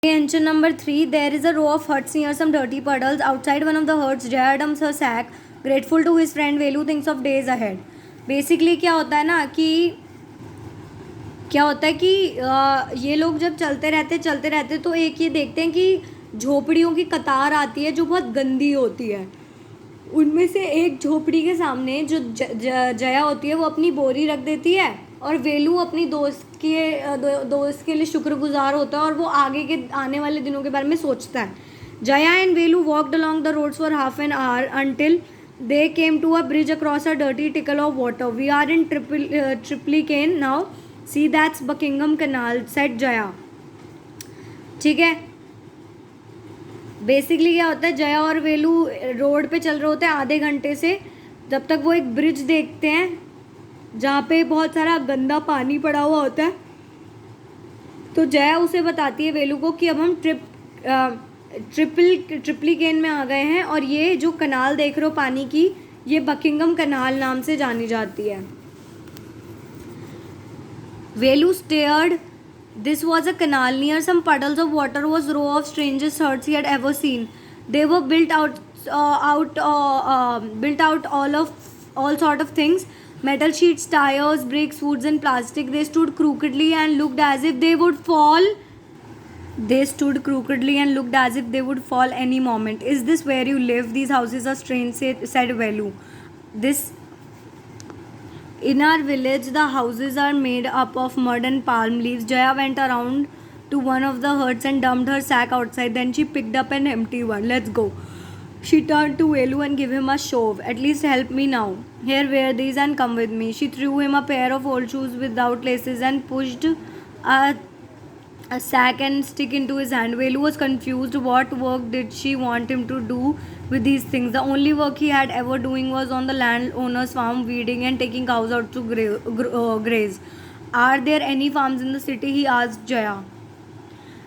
Answer number 3. There is a row of huts near some dirty puddles. Outside one of the huts, Jaya dumps her sack. Grateful to his friend, Velu thinks of days ahead. Basically क्या होता है ना कि ये लोग जब चलते रहते तो एक ये देखते हैं कि झोपड़ियों की कतार आती है जो बहुत गंदी होती है. उनमें से एक झोपड़ी के सामने जो जया होती है वो अपनी बोरी रख देती है और वेलू अपनी दोस्त के लिए शुक्रगुजार होता है और वो आगे के आने वाले दिनों के बारे में सोचता है. Jaya and Velu walked along the roads for half an hour until they came to a bridge across a dirty trickle of water. We are in Triplicane now. See, that's Buckingham Canal, said Jaya. ठीक है. Basically क्या होता है, जया और वेलू road पे चल रहे होते हैं आधे घंटे से, जब तक वो एक ब्रिज देखते हैं जहाँ पे बहुत सारा गंदा पानी पड़ा हुआ होता है. तो जया उसे बताती है वेलू को कि अब हम ट्रिप्लिकेन में आ गए हैं और ये जो कनाल देख रहे हो पानी की, ये बकिंगम कनाल नाम से जानी जाती है. वेलू stared. This was a canal. Near some puddles of water was row of strangest huts he had ever seen. They were built out all sort of things: metal sheets, tires, bricks, woods, and plastic. They stood crookedly and looked as if they would fall. Any moment. Is this where you live? These houses are strange, said Velu. In our village, the houses are made up of mud and palm leaves. Jaya went around to one of the huts and dumped her sack outside. Then she picked up an empty one. Let's go. She turned to Velu and gave him a shove. At least help me now. Here, wear these and come with me. She threw him a pair of old shoes without laces and pushed a sack and stick into his hand. Velu was confused. What work did she want him to do with these things? The only work he had ever doing was on the landowner's farm, weeding and taking cows out to graze. Are there any farms in the city? He asked Jaya.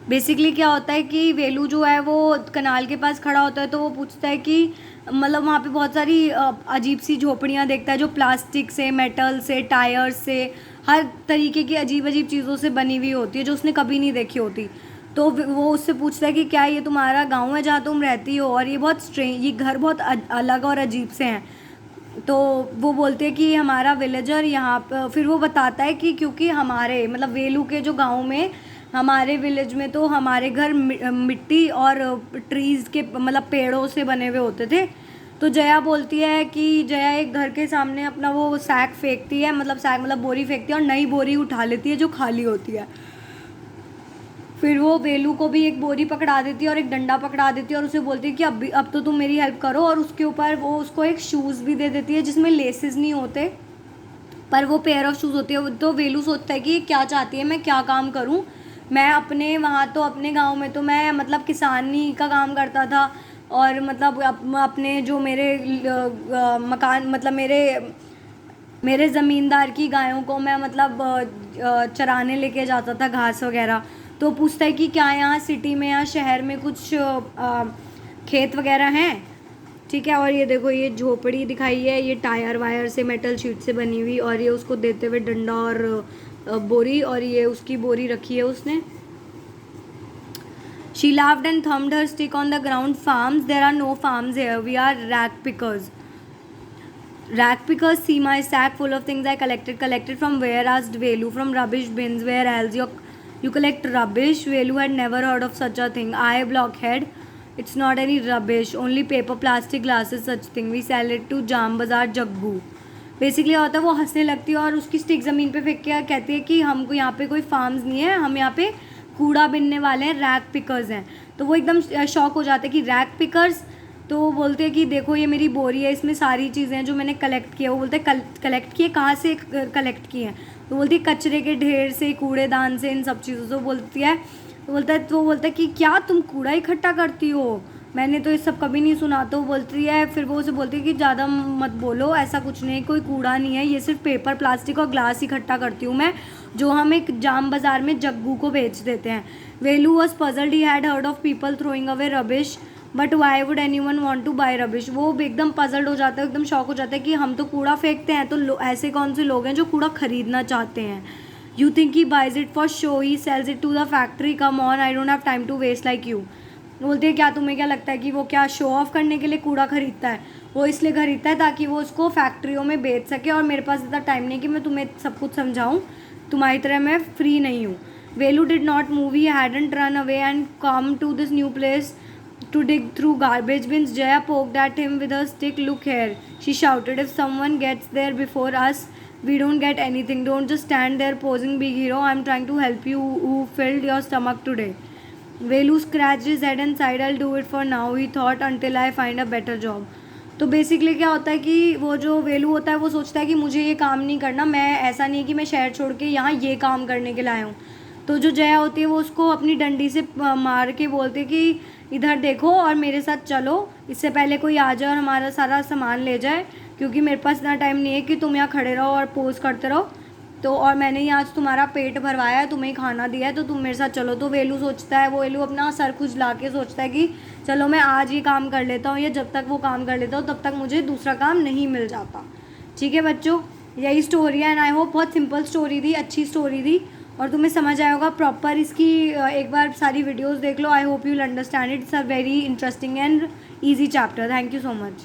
Basically क्या होता है कि वेलू जो है वो कनाल के पास खड़ा होता है तो वो पूछता है कि मतलब वहाँ पे बहुत सारी अजीब सी झोपड़ियाँ देखता है जो प्लास्टिक से, मेटल से, टायर से, हर तरीके की अजीब अजीब चीज़ों से बनी हुई होती है जो उसने कभी नहीं देखी होती. तो वो उससे पूछता है कि क्या ये तुम्हारा गांव है जहाँ तुम रहती हो, और ये बहुत ये घर बहुत अलग और अजीब से हैं. तो वो बोलते हैं कि हमारा विलेजर यहाँ पर. फिर वो बताता है कि क्योंकि हमारे मतलब वेलू के जो गांव में, हमारे विलेज में तो हमारे घर मिट्टी और ट्रीज़ के मतलब पेड़ों से बने हुए होते थे. तो जया बोलती है कि जया एक घर के सामने अपना वो सैक फेंकती है, मतलब सैक मतलब बोरी फेंकती है और नई बोरी उठा लेती है जो खाली होती है. फिर वो वेलू को भी एक बोरी पकड़ा देती है और एक डंडा पकड़ा देती है और उसे बोलती है कि अब तो तुम मेरी हेल्प करो, और उसके ऊपर वो उसको एक शूज़ भी दे देती है जिसमें लेसेस नहीं होते पर वो पेयर ऑफ शूज़ होती है. तो वेलू सोचता है कि क्या चाहती है, मैं क्या काम करूं. मैं अपने वहाँ तो अपने गांव में तो मैं मतलब किसानी का काम करता था और मतलब अपने जो मेरे मकान मतलब मेरे ज़मींदार की गायों को मैं मतलब चराने लेके जाता था घास वगैरह. तो पूछता है कि क्या यहाँ सिटी में या शहर में कुछ खेत वगैरह हैं. ठीक है. और ये देखो ये झोपड़ी दिखाई है, ये टायर वायर से, मेटल शीट से बनी हुई, और ये उसको देते हुए डंडा और बोरी, और ये उसकी बोरी रखी है उसने. She laughed and thumped her stick on the ground. Farms? There are no farms here. We are rag pickers. Rag pickers? See my sack full of things I collected. Collected from where? Asked Velu. From rubbish bins. Where else? You collect rubbish? Velu had never heard of such a thing. I, blockhead. It's not any rubbish. Only paper, plastic, glasses, such thing. We sell it to Jam Bazaar Jaggu. Basically होता है वो हंसने लगती है और उसकी stick ज़मीन पे फेंक के कहती है कि हमको यहाँ पे कोई फार्म्स नहीं है, हम यहाँ पे कूड़ा बिनने वाले हैं, रैग पिकर्स हैं. तो वो एकदम शॉक हो जाते हैं कि रैग पिकर्स. तो वो बोलते हैं कि देखो ये मेरी बोरी है, इसमें सारी चीज़ें हैं जो मैंने कलेक्ट किया. वो बोलते हैं कलेक्ट किए, कहाँ से कलेक्ट किए हैं. तो बोलती है कचरे के ढेर से, कूड़ेदान से, इन सब चीज़ों से. बोलती है तो बोलता है कि क्या तुम कूड़ा इकट्ठा करती हो, मैंने तो ये सब कभी नहीं सुना. तो बोलती है, फिर वो उसे बोलती है कि ज़्यादा मत बोलो, ऐसा कुछ नहीं, कोई कूड़ा नहीं है, ये सिर्फ पेपर, प्लास्टिक और ग्लास इकट्ठा करती हूँ मैं, जो हम एक जाम बाज़ार में जग्गू को बेच देते हैं. Velu was puzzled. He had heard of people throwing away rubbish but why would anyone want to buy rubbish. वो एकदम पजल्ड हो जाता है, एकदम शॉक हो जाता है कि हम तो कूड़ा फेंकते हैं, तो ऐसे कौन से लोग हैं जो कूड़ा खरीदना चाहते हैं. You think he buys it for show, he sells it to the factory. Come on, I don't have time to waste like you. बोलते हैं क्या तुम्हें क्या लगता है कि वो क्या शो ऑफ करने के लिए कूड़ा खरीदता है? वो इसलिए खरीदता है ताकि वो उसको फैक्ट्रियों में बेच सके, और मेरे पास इतना टाइम नहीं कि मैं तुम्हें सब कुछ समझाऊँ, तुम्हारी तरह मैं फ्री नहीं हूँ. Velu did not move. He hadn't run away and come to this new place to dig through garbage bins. Jaya poked at him with her stick. Look here, she shouted. If someone gets there before us, we don't get anything. Don't just stand there posing big hero. I'm trying to help you. Who filled your stomach today? Velu scratched his head and sighed. I'll do it for now, he thought, until I find a better job. तो basically क्या होता है कि वो जो वेलू होता है वो सोचता है कि मुझे ये काम नहीं करना, मैं ऐसा नहीं है कि मैं शहर छोड़ के यहाँ ये काम करने के लिए आया हूँ. तो जो जया होती है वो उसको अपनी डंडी से मार के बोलती है कि इधर देखो और मेरे साथ चलो, इससे पहले कोई आ जाए और हमारा सारा सामान ले जाए, क्योंकि मेरे पास इतना टाइम नहीं है कि तुम यहाँ खड़े रहो और पोज करते रहो. तो और मैंने ही आज तुम्हारा पेट भरवाया है, तुम्हें ही खाना दिया है, तो तुम मेरे साथ चलो. तो वेलू सोचता है, वो वेलू अपना सर खुजला के सोचता है कि चलो मैं आज ये काम कर लेता हूँ, या जब तक वो काम कर लेता हूँ तब तक मुझे दूसरा काम नहीं मिल जाता. ठीक है बच्चों, यही स्टोरी है. एंड आई होप बहुत सिंपल स्टोरी थी, अच्छी स्टोरी थी, और तुम्हें समझ आया होगा. प्रॉपर इसकी एक बार सारी वीडियोस देख लो. I hope you will understand it. It's a very interesting and easy chapter. Thank you so much.